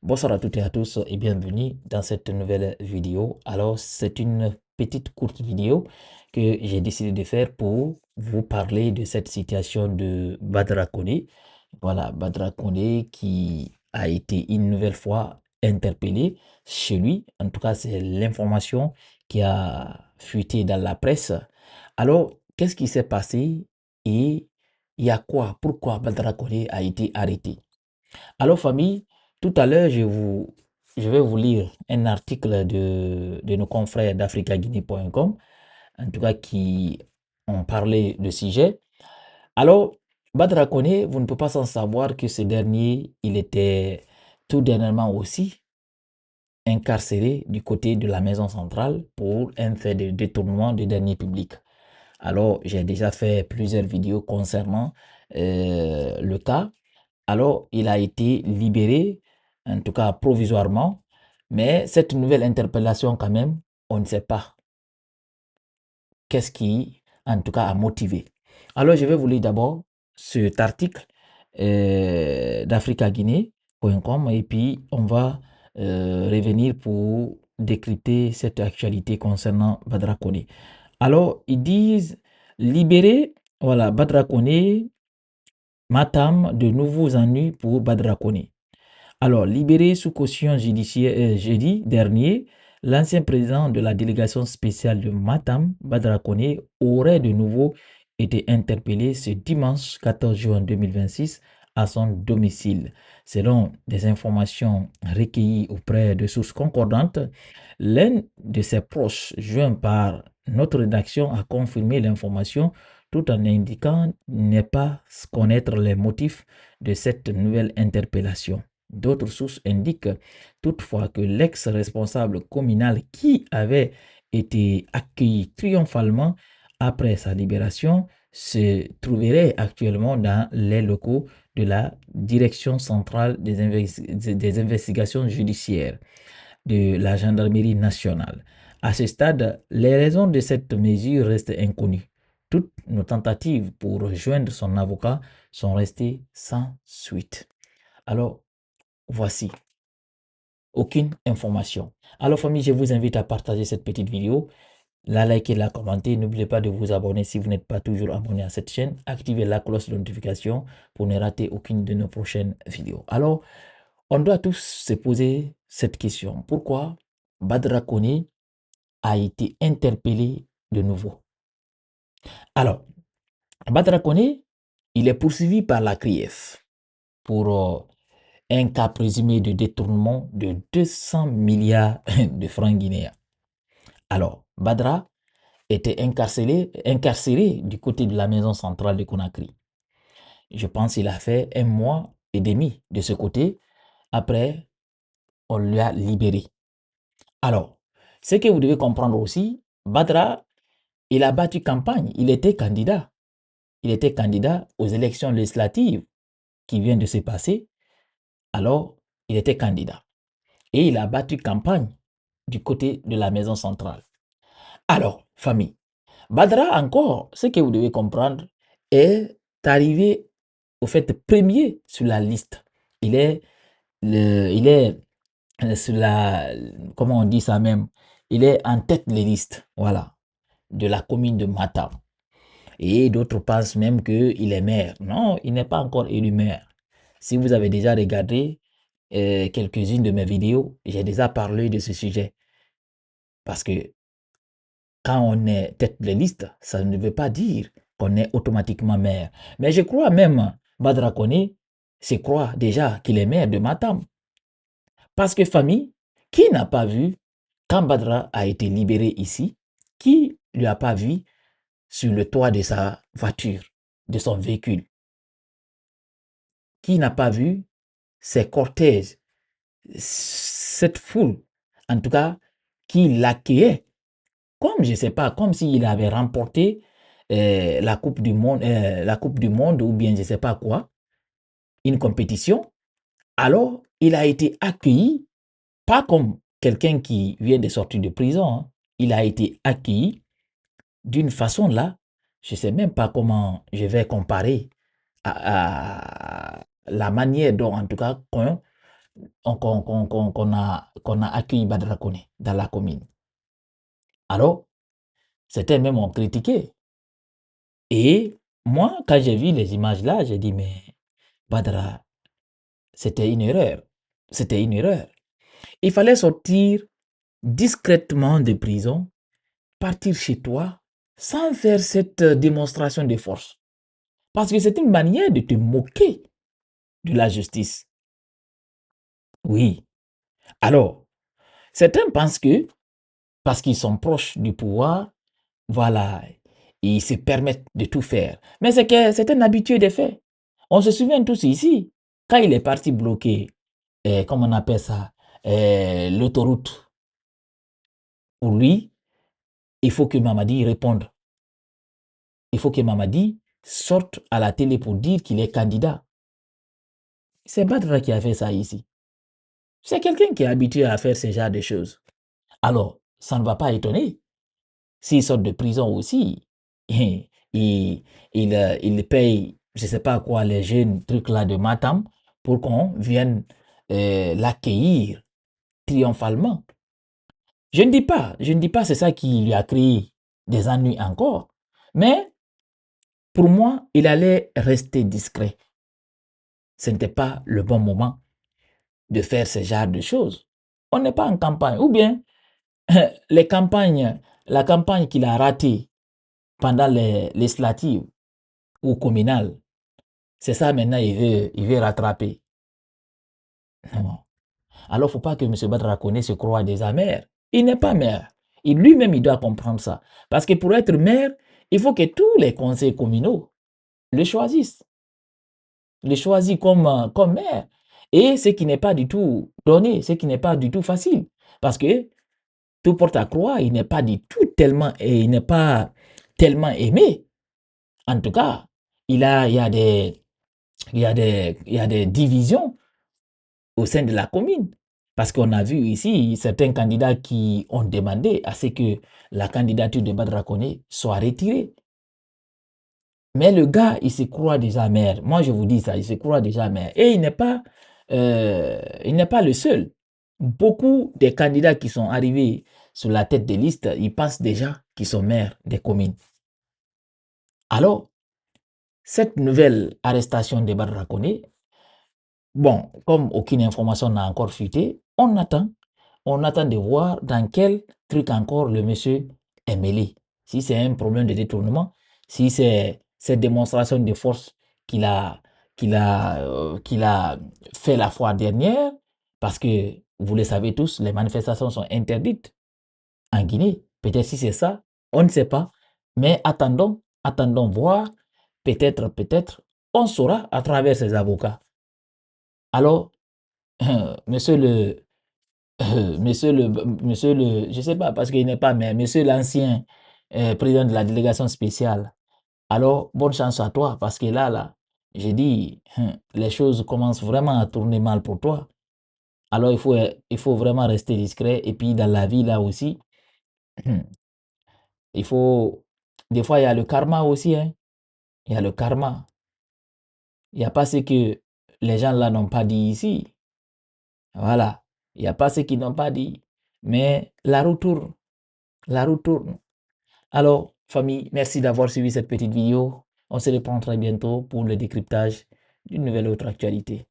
Bonsoir à toutes et à tous et bienvenue dans cette nouvelle vidéo. Alors, c'est une petite courte vidéo que j'ai décidé de faire pour vous parler de cette situation de Badra Koné. Voilà, Badra Koné qui a été une nouvelle fois interpellé chez lui. En tout cas, c'est l'information qui a fuité dans la presse. Alors, qu'est-ce qui s'est passé et il y a quoi? Pourquoi Badra Koné a été arrêté? Alors, famille, tout à l'heure, je vais vous lire un article de nos confrères d'africaguinée.com, en tout cas qui ont parlé de sujet. Alors, Badra Koné, vous ne pouvez pas sans savoir que ce dernier, il était tout dernièrement aussi incarcéré du côté de la maison centrale pour un fait de détournement de deniers publics. Alors, j'ai déjà fait plusieurs vidéos concernant le cas. Alors, il a été libéré, en tout cas provisoirement, mais cette nouvelle interpellation quand même, on ne sait pas qu'est-ce qui, en tout cas, a motivé. Alors, je vais vous lire d'abord cet article d'africaguinée.com et puis on va revenir pour décrypter cette actualité concernant Badra Koné. Alors, ils disent libérer, voilà, Badra Koné, Matam, de nouveaux ennuis pour Badra Koné. Alors, libéré sous caution judiciaire jeudi dernier, l'ancien président de la délégation spéciale de Matam, Badra Koné, aurait de nouveau été interpellé ce dimanche 14 juin 2026 à son domicile. Selon des informations recueillies auprès de sources concordantes, l'un de ses proches, joint par notre rédaction, a confirmé l'information tout en indiquant ne pas connaître les motifs de cette nouvelle interpellation. D'autres sources indiquent toutefois que l'ex-responsable communal qui avait été accueilli triomphalement après sa libération se trouverait actuellement dans les locaux de la Direction centrale des investigations judiciaires de la gendarmerie nationale. À ce stade, les raisons de cette mesure restent inconnues. Toutes nos tentatives pour rejoindre son avocat sont restées sans suite. Alors, voici aucune information. Alors, famille, je vous invite à partager cette petite vidéo, la liker, la commenter. N'oubliez pas de vous abonner si vous n'êtes pas toujours abonné à cette chaîne. Activez la cloche de notification pour ne rater aucune de nos prochaines vidéos. Alors, on doit tous se poser cette question. Pourquoi Badra Koné a été interpellé de nouveau? Alors, Badra Koné, il est poursuivi par la CRIEF pour un cas présumé de détournement de 200 milliards de francs guinéens. Alors, Badra était incarcéré du côté de la maison centrale de Conakry. Je pense qu'il a fait 1 mois et demi de ce côté. Après, on lui a libéré. Alors, ce que vous devez comprendre aussi, Badra, il a battu campagne. Il était candidat. Il était candidat aux élections législatives qui viennent de se passer. Alors, il était candidat. Et il a battu campagne du côté de la maison centrale. Alors, famille, Badra encore, ce que vous devez comprendre, est arrivé au fait premier sur la liste. Il est sur la, comment on dit ça même, il est en tête des listes, voilà, de la commune de Matam. Et d'autres pensent même qu'il est maire. Non, il n'est pas encore élu maire. Si vous avez déjà regardé quelques-unes de mes vidéos, j'ai déjà parlé de ce sujet. Parce que quand on est tête de liste, ça ne veut pas dire qu'on est automatiquement maire. Mais je crois même, Badra Koné, je crois déjà qu'il est maire de Matam. Parce que famille, qui n'a pas vu, quand Badra a été libéré ici, qui lui a pas vu sur le toit de sa voiture, de son véhicule? Qui n'a pas vu ces cortèges, cette foule, en tout cas, qui l'accueillait, comme je ne sais pas, comme s'il avait remporté la coupe du monde ou bien je ne sais pas quoi, une compétition. Alors, il a été accueilli, pas comme quelqu'un qui vient de sortir de prison, hein. Il a été accueilli d'une façon là, je ne sais même pas comment je vais comparer à la manière dont, en tout cas, qu'on a accueilli Badra Koné dans la commune. Alors, certains même ont critiqué. Et moi, quand j'ai vu les images là, j'ai dit, mais Badra, c'était une erreur. C'était une erreur. Il fallait sortir discrètement de prison, partir chez toi, sans faire cette démonstration de force. Parce que c'est une manière de te moquer de la justice. Oui. Alors, certains pensent que, parce qu'ils sont proches du pouvoir, voilà, ils se permettent de tout faire. Mais c'est un habitué des faits. On se souvient tous ici, quand il est parti bloquer, comment on appelle ça, l'autoroute, pour lui, il faut que Mamadi réponde. Il faut que Mamadi sorte à la télé pour dire qu'il est candidat. C'est Badra qui a fait ça ici. C'est quelqu'un qui est habitué à faire ce genre de choses. Alors, ça ne va pas étonner. S'il sort de prison aussi, il, il paye, je ne sais pas quoi, les jeunes trucs là de Matam pour qu'on vienne l'accueillir triomphalement. Je ne dis pas c'est ça qui lui a créé des ennuis encore. Mais pour moi, il allait rester discret. Ce n'était pas le bon moment de faire ce genre de choses. On n'est pas en campagne. Ou bien, les campagnes, la campagne qu'il a ratée pendant les législatives ou communales, c'est ça maintenant il veut rattraper. Non. Alors, il ne faut pas que M. Badra Koné se croie déjà maire. Il n'est pas maire. Lui-même, il doit comprendre ça. Parce que pour être maire, il faut que tous les conseils communaux le choisissent. Le choisissent comme maire. Et ce qui n'est pas du tout donné, ce qui n'est pas du tout facile. Parce que tout porte à croire, il n'est pas du tout tellement, et il n'est pas tellement aimé. En tout cas, il y a il y a des divisions au sein de la commune. Parce qu'on a vu ici certains candidats qui ont demandé à ce que la candidature de Badra Koné soit retirée. Mais le gars, il se croit déjà maire. Moi, je vous dis ça, il se croit déjà maire. Et il n'est pas le seul. Beaucoup des candidats qui sont arrivés sur la tête des listes, ils pensent déjà qu'ils sont maires des communes. Alors, cette nouvelle arrestation de Badra Koné, bon, comme aucune information n'a encore fuité, on attend de voir dans quel truc encore le monsieur est mêlé. Si c'est un problème de détournement, si c'est cette démonstration de force qu'il a, qu'il a fait la fois dernière, parce que vous le savez tous, les manifestations sont interdites en Guinée. Peut-être si c'est ça, on ne sait pas. Mais attendons voir. Peut-être, on saura à travers ses avocats. Alors, monsieur le, monsieur le, je sais pas parce qu'il n'est pas mais monsieur l'ancien président de la délégation spéciale. Alors, bonne chance à toi parce que là, j'ai dit, les choses commencent vraiment à tourner mal pour toi. Alors, il faut vraiment rester discret. Et puis, dans la vie, là aussi, il faut, des fois, il y a le karma aussi, hein. Il y a le karma. Il n'y a pas ce que les gens là n'ont pas dit ici. Voilà. Il n'y a pas ce qu'ils n'ont pas dit. Mais la roue tourne. La roue tourne. Alors, famille, merci d'avoir suivi cette petite vidéo. On se reprend très bientôt pour le décryptage d'une nouvelle autre actualité.